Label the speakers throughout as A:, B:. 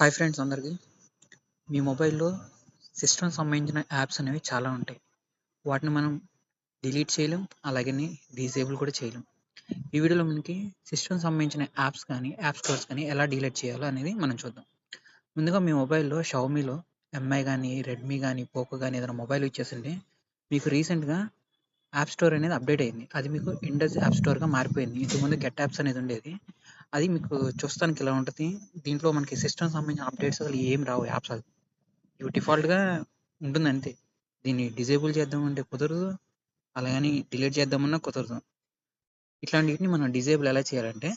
A: Hi friends అందరికీ. మీ మొబైల్‌లో సిస్టమ్‌కి సంబంధించిన యాప్స్ అనేవి చాలా ఉంటాయి. వాటిని మనం డిలీట్ చేయలేం. అలాగని డిసేబుల్ కూడా చేయలేం. ఈ వీడియోలో మనకి సిస్టమ్‌కి సంబంధించిన యాప్స్ కానీ, యాప్ స్టోర్స్ కానీ ఎలా డిలీట్ చేయాలో అనేది మనం చూద్దాం. ముందుగా మీ మొబైల్‌లో షావమీలో ఎంఐ గానీ, రెడ్మీ గానీ, పోకో గానీ ఏదైనా మొబైల్ వచ్చేసింటే మీకు రీసెంట్‌గా యాప్ స్టోర్ అనేది అప్డేట్ అయింది. అది మీకు ఇండస్ యాప్ స్టోర్‌గా మారిపోయింది. ఇంతకుముందు గెట్ యాప్స్ అనేది ఉండేది. అది మీకు చూస్తానికి ఇలా ఉంటది. దీంట్లో మనకి సిస్టమ్‌కి సంబంధించిన అప్డేట్స్ అసలు ఏమి రావు యాప్స్ అది. ఇవి డిఫాల్ట్‌గా ఉంటుందంతే. దీన్ని డిజేబుల్ చేద్దామంటే కుదరదు. అలాగని డిలీట్ చేద్దామన్నా కుదరదు. ఇట్లాంటివిటిని మనం డిజేబుల్ ఎలా చేయాలంటే,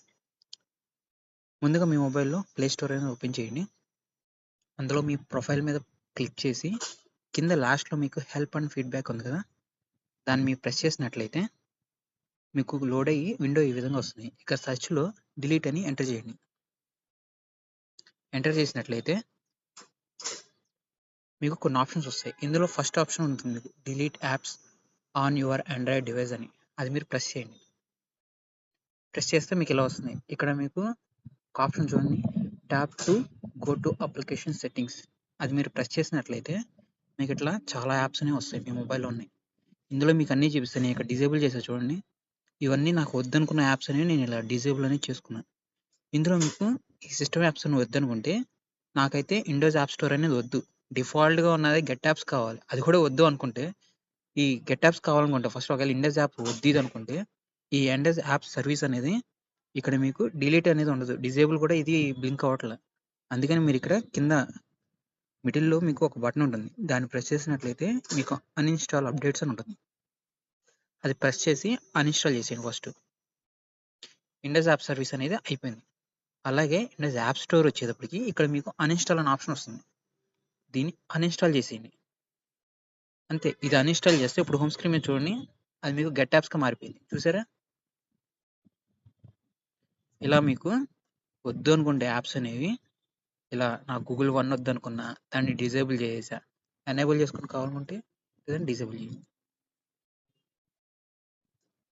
A: ముందుగా మీ మొబైల్‌లో ప్లే స్టోర్ అనేది ఓపెన్ చేయండి. అందులో మీ ప్రొఫైల్ మీద క్లిక్ చేసి, కింద లాస్ట్‌లో మీకు హెల్ప్ అండ్ ఫీడ్‌బ్యాక్ ఉంది కదా! దాన్ని మీరు ప్రెస్ చేసినట్లయితే, మీకు లోడ్ అయ్యి విండో ఈ విధంగా వస్తుంది. ఇక్కడ సెర్చ్‌లో డిలీట్ అని ఎంటర్ చేయండి. ఎంటర్ చేసినట్లయితే మీకు కొన్ని ఆప్షన్స్ వస్తాయి. ఇందులో ఫస్ట్ ఆప్షన్ ఉంటుంది మీకు delete apps on your Android device అని. అది మీరు ప్రెస్ చేయండి. ప్రెస్ చేస్తే మీకు ఇలా వస్తుంది. ఇక్కడ మీకు ఒక ఆప్షన్ చూడండి. Tap to go to application settings. అది మీరు ప్రెస్ చేసినట్లయితే మీకు ఇట్లా చాలా యాప్స్ అనేవి వస్తాయి మీ మొబైల్‌లో ఉన్నాయి. ఇందులో మీకు అన్నీ చూపిస్తాయి. నేను ఇక్కడ డిజేబుల్ చేశా చూడండి. ఇవన్నీ నాకు వద్దనుకున్న యాప్స్ అనేవి నేను ఇలా డిజేబుల్ అనేది చేసుకున్నాను. ఇందులో మీకు ఈ సిస్టమ్ యాప్స్ అని వద్దనుకుంటే నాకైతే విండోస్ యాప్ స్టోర్ అనేది వద్దు. డిఫాల్ట్‌గా ఉన్నది గెట్ యాప్స్ కావాలి. అది కూడా వద్దు అనుకుంటే ఈ గెట్ యాప్స్ కావాలనుకుంటే ఫస్ట్ ఒకవేళ ఇండస్ యాప్ వద్దు ఇదనుకుంటే ఈ ఇండస్ యాప్ సర్వీస్ అనేది ఇక్కడ మీకు డిలీట్ అనేది ఉండదు. డిజేబుల్ కూడా ఇది బ్లింక్ అవ్వట్లే. అందుకని మీరు ఇక్కడ కింద మిడిల్‌లో మీకు ఒక బటన్ ఉంటుంది. దాన్ని ప్రెస్ చేసినట్లయితే మీకు అన్‌ఇన్‌స్టాల్ అప్డేట్స్ అని ఉంటుంది. అది ప్రెస్ చేసి అన్‌ఇన్‌స్టాల్ చేసేయండి ఫస్ట్. ఇండస్ యాప్ సర్వీస్ అనేది అయిపోయింది. అలాగే ఇండస్ యాప్ స్టోర్ వచ్చేటప్పటికి ఇక్కడ మీకు అన్‌ఇన్‌స్టాల్ అనే ఆప్షన్ వస్తుంది. దీన్ని అన్‌ఇన్‌స్టాల్ చేసేయండి. అంతే. ఇది అన్‌ఇన్‌స్టాల్ చేస్తే ఇప్పుడు హోమ్ స్క్రీన్ మీద చూడండి. అది మీకు గెట్ యాప్స్‌గా మారిపోయింది. చూసారా? ఇలా మీకు వద్దు అనుకుంటే యాప్స్ అనేవి ఇలా నాకు గూగుల్ వన్ వద్దనుకున్నా దాన్ని డిజేబుల్ చేసేసా. ఎనేబుల్ చేసుకొని కావాలనుకుంటే లేదంటే డిజేబుల్ చేయండి.